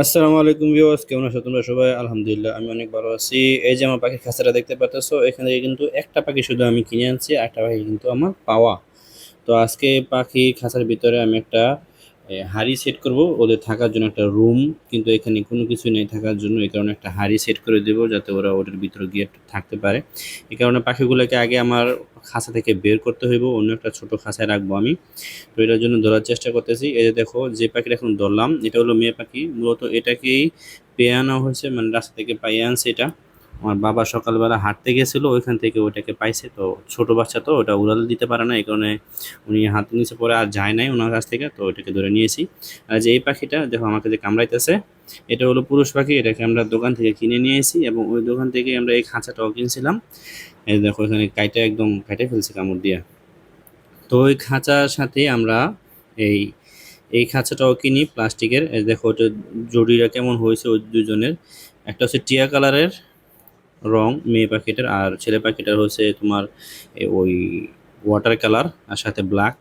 আসসালামু আলাইকুম ভিউয়ার্স, কেমন আছো তোমরা সবাই? আলহামদুলিল্লাহ আমি অনেক ভালো আছি। এই যে আমার পাখির খাঁচাটা দেখতে পাচ্তেছো, এখান থেকে কিন্তু একটা পাখি শুধু আমি কিনে আনছি, একটা পাখি কিন্তু আমার পাওয়া। তো আজকে পাখি খাঁচার ভিতরে আমি একটা হাড়ি সেট করব ওদের থাকার জন্য, একটা রুম। কিন্তু এখানে কোনো কিছু নেই থাকার জন্য, এই কারণে একটা হাড়ি সেট করে দেবো যাতে ওরা ওটার ভিতরে গিয়ে থাকতে পারে। এই কারণে পাখিগুলোকে আগে আমার খাঁচা থেকে বের করতে হইব, অন্য একটা ছোট খাঁচায় রাখবো আমি। তো এটার জন্য ধরার চেষ্টা করতেছি। এই যে দেখো, যে পাখিটা এখন ধরলাম এটা হলো মেয়ে পাখি। মূলত এটাকেই পেয়ে আনা হয়েছে, মানে রাস্তা থেকে পাইয়ে আনছে এটা। আমার বাবা সকালবেলা হাঁটতে গেছিল, ওইখান থেকে ওইটাকে পাইছে। তো ছোট বাচ্চা তো ওটা উড়াল দিতে পারে না, এই কারণে উনি হাতে নিচে পরে আর যায় নাই ওনার কাছ থেকে, তো ওইটাকে ধরে নিয়েছি। আর যে এই পাখিটা দেখো আমাকে যে কামড়াইতেছে, এটা হলো পুরুষ পাখি। এটাকে আমরা দোকান থেকে কিনে নিয়ে এসেছি এবং ওই দোকান থেকে আমরা এই খাঁচাটাও কিনছিলাম। এই দেখো এখানে কাইটা একদম কাইটে ফেলছে কামড় দিয়ে। তো ওই খাঁচার সাথে আমরা এই এই খাঁচাটাও কিনি প্লাস্টিকের। এই দেখো ওটা জরিটা কেমন হয়েছে ওই দুজনের। একটা হচ্ছে টিয়া কালারের রং মেয়ে পাখিটার, আর ছেলে পাখিটার হচ্ছে তোমার ওই ওয়াটার কালার আর সাথে ব্ল্যাক।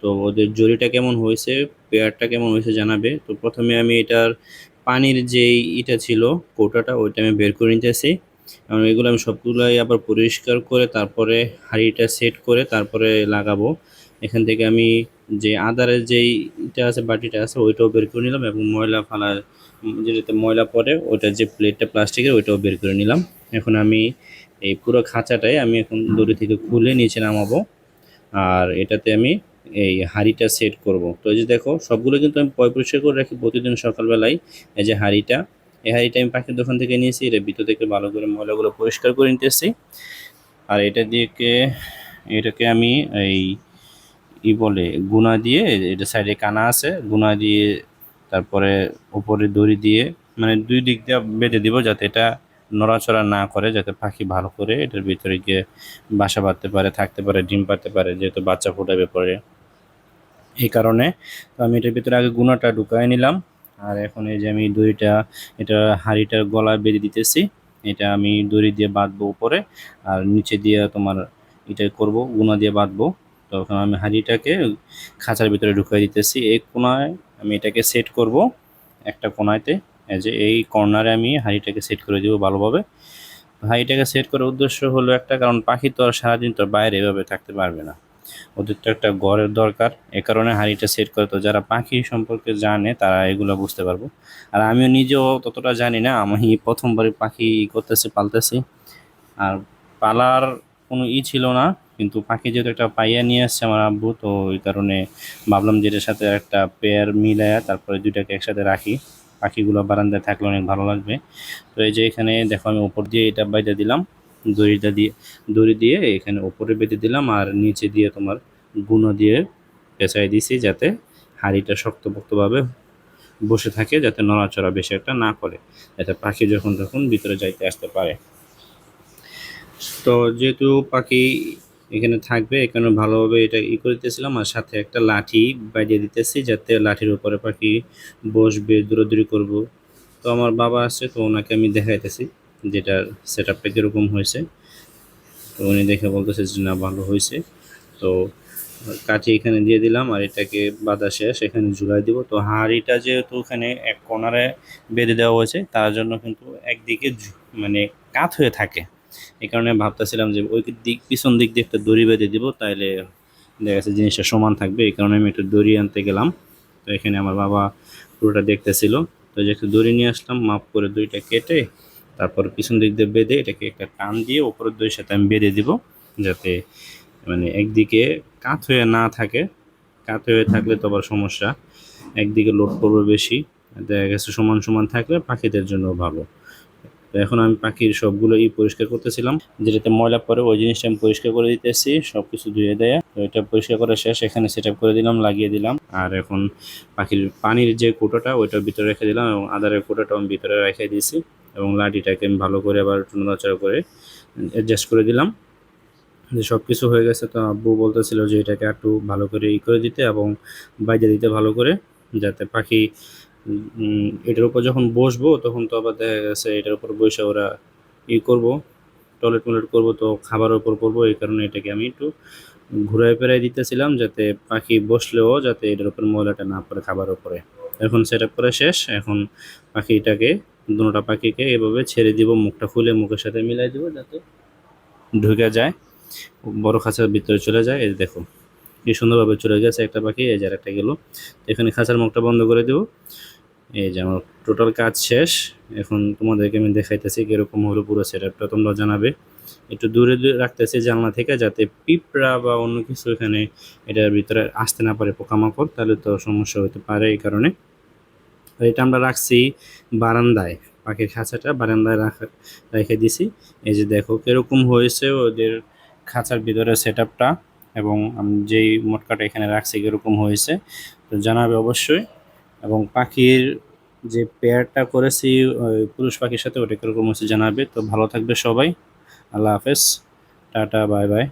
তো ওদের জরিটা কেমন হয়েছে, পেয়ারটা কেমন হয়েছে জানাবে। তো প্রথমে আমি এটার পানির যেই ইটা ছিল, কৌটাটা, ওইটা আমি বের করে নিতেছি। কারণ এগুলো আমি সবগুলোই আবার পরিষ্কার করে তারপরে হাঁড়িটা সেট করে তারপরে লাগাবো। এখান থেকে আমি যে আদারের যেই ইটা আছে, বাটিটা আছে, ওইটাও বের করে নিলাম এবং ময়লা ফালা যেটাতে ময়লা পড়ে ওইটার যে প্লেটটা প্লাস্টিকের, ওইটাও বের করে নিলাম। এখন আমি এই পুরো খাঁচাটাই আমি এখন দড়ি থেকে খুলে নিচে নামাবো। আর এটাতে আমি এই হাঁড়িটা সেট করব। তো এই যে দেখো সবগুলো কিন্তু আমি পরিষ্কার করে রাখি প্রতিদিন সকালবেলায়। এই যে হাঁড়িটা, এই হাঁড়িটা আমি পাখির দোকান থেকে নিয়েছি। এটা ভিতর থেকে ভালো করে ময়লাগুলো পরিষ্কার করে নিতেছি। আর এটাকে আমি এই বলে গুনা দিয়ে, এটা সাইডে কানা আছে, গুনা দিয়ে তারপরে উপরে দড়ি দিয়ে, মানে দুই দিক দিয়ে বেঁধে দিব যাতে এটা নড়াচড়া না করে, যাতে পাখি ভালো করে এটার ভিতরে গিয়ে বাসা বাঁধতে পারে, থাকতে পারে, ডিম পাড়তে পারে, যেহেতু বাচ্চা ফোটাবে পরে। এই কারণে তো আমি এটার ভিতরে আগে গুনাটা ঢুকাই নিলাম। আর এখন এই যে আমি দড়িটা, এটা হাঁড়িটার গলায় বেঁধে দিতেছি। এটা আমি দড়ি দিয়ে বাঁধবো উপরে, আর নিচে দিয়ে তোমার এটা করব, গুনা দিয়ে বাঁধবো। তখন আমি হাঁড়িটাকে খাঁচার ভিতরে ঢুকাই দিতেছি। এই কোনায় আমি এটাকে সেট করব, একটা কোনায়তে। এই যে এই কর্নারে আমি হাঁড়িটাকে সেট করে দিব ভালোভাবে। হাঁড়িটাকে সেট করার উদ্দেশ্য হলো একটা, কারণ পাখি তো আর সারাদিন তো বাইরে এভাবে থাকতে পারবে না, ওদের তো একটা ঘরের দরকার। এ কারণে হাঁড়িটা সেট করে। তো যারা পাখি সম্পর্কে জানে তারা এগুলো বুঝতে পারবো। আর আমিও নিজেও ততটা জানি না, আমি প্রথমবারই পাখি করতেছি, পালতেছি। আর পালার কোনো ছিল না, কিন্তু পাখি যেহেতু একটা পাইয়া নিয়ে আসছে আমার আব্বু, তো ওই কারণে ভাবলাম যে এটার সাথে একটা পেয়ার মিলায়া তারপরে দুইটাকে একসাথে রাখি, পাখিগুলো বারান্দায় থাকলে অনেক ভালো লাগবে। তো এই যে এখানে দেখো আমি উপর দিয়ে এটা বাইরে দিলাম, দড়িটা দিয়ে, দড়ি দিয়ে এখানে উপরে বেঁধে দিলাম, আর নিচে দিয়ে তোমার গুঁড়ো দিয়ে পেঁচাই দিছি যাতে হাঁড়িটা শক্তপোক্তভাবে বসে থাকে, যাতে নড়াচড়া বেশি একটা না করে, যাতে পাখি যখন তখন ভিতরে যাইতে আসতে পারে। তো যেহেতু পাখি এখানে থাকবে, এখানে ভালোভাবে এটা করে দিতেছিলাম, আর সাথে একটা লাঠি বাজিয়ে দিতেছি যাতে লাঠির উপরে পাখি বসবে, দৌড়াদৌড়ি করব। তো আমার বাবা আছে, তো ওনাকে আমি দেখাইতেছি যেটার সেট আপটা কীরকম হয়েছে। তো উনি দেখে বলতেছে যে না, ভালো হয়েছে। তো কাঠি এখানে দিয়ে দিলাম, আর এটাকে বাঁধা শেষ, এখানে ঝুলাই দিব। তো হাঁড়িটা যেহেতু ওখানে এক কোণারে বেঁধে দেওয়া হয়েছে, তার জন্য কিন্তু একদিকে মানে কাত হয়ে থাকে। এই কারণে ভাবতেছিলাম যে ওই দিক, পিছন দিক দিয়ে একটা দড়ি বেঁধে দিব, তাইলে দেখা যাচ্ছে জিনিসটা সমান থাকবে। এই কারণে আমি একটু দড়ি আনতে গেলাম। তো এখানে আমার বাবা পুরোটা দেখতেছিল। তো যে একটা দড়ি নিয়ে আসলাম, মাপ করে দড়িটা কেটে তারপর পিছন দিক দিয়ে বেঁধে এটাকে একটা টান দিয়ে উপরের দড়ির সাথে আমি বেঁধে দিব, যাতে মানে একদিকে কাত হয়ে না থাকে। কাত হয়ে থাকলে তো আবার সমস্যা, একদিকে লোড পড়বে বেশি। দেখা গেছে সমান সমান থাকলে পাখিদের জন্য ভালো। তো এখন আমি পাখির সবগুলো পরিষ্কার করতেছিলাম, যেটাতে ময়লা পড়ে ওই জিনিসটা আমি পরিষ্কার করে দিতেছি, সব কিছু ধুয়ে দেয়া। তো এটা পরিষ্কার করা শেষ, এখানে সেট আপ করে দিলাম, লাগিয়ে দিলাম। আর এখন পাখির পানির যে কোটোটা ওইটার ভিতরে রেখে দিলাম, এবং আদারের কোটোটাও আমি ভিতরে রেখে দিয়েছি, এবং লাঠিটাকে আমি ভালো করে আবার একটু নড়াচড়া করে অ্যাডজাস্ট করে দিলাম। যে সব কিছু হয়ে গেছে, তো আব্বু বলতেছিল যে এটাকে একটু ভালো করে করে দিতে এবং বাইরে দিতে ভালো করে, যাতে পাখি এটার উপর যখন বসবো তখন তো আবার দেখা গেছে এটার উপর বসে ওরা করবো, টয়লেট মলেট করবো, তো খাবারের উপর পড়বো। এই কারণে এটাকে আমি একটু ঘুরাই ফেরাই দিতেছিলাম, যাতে পাখি বসলেও যাতে এটার উপর ময়লাটা না পড়ে খাবার উপরে। এখন সেট আপ করা শেষ। এখন পাখিটাকে দুটোটা পাখিকে এভাবে ছেড়ে দিব, মুখটা খুলে মুখের সাথে মিলাই দিব যাতে ঢুকে যায়, বড় খাঁচার ভিতরে চলে যায়। এই দেখো কি সুন্দরভাবে চলে গেছে একটা পাখি, এই যে আরেকটা গেল। এখানে খাঁচার মুখটা বন্ধ করে দেব। এই যে আমার টোটাল কাজ শেষ। এখন তোমাদেরকে আমি দেখাইতেছি কিরকম হলো পুরো সেট আপটা, তোমরা জানাবে। একটু দূরে দূরে রাখতেছি জানলা থেকে, যাতে পিঁপড়া বা অন্য কিছু এখানে এটার ভিতরে আসতে না পারে, পোকামাকড়, তাহলে তো সমস্যা হতে পারে। এই কারণে আর এটা আমরা রাখছি বারান্দায়, পাখির খাঁচাটা বারান্দায় রেখে দিছি। এই যে দেখো কিরকম হয়েছে ওদের খাঁচার ভিতরে সেট আপটা, এবং আমি যেই মটকাটা এখানে রাখছি কিরকম হয়েছে তো জানাবে অবশ্যই। এবং পাখির যে পেয়ারটা করেছি ওই পুরুষ পাখির সাথে, ওটা কিরকম হয়েছে জানাবে। তো ভালো থাকবে সবাই, আল্লাহ হাফেজ, টাটা, বাই বাই।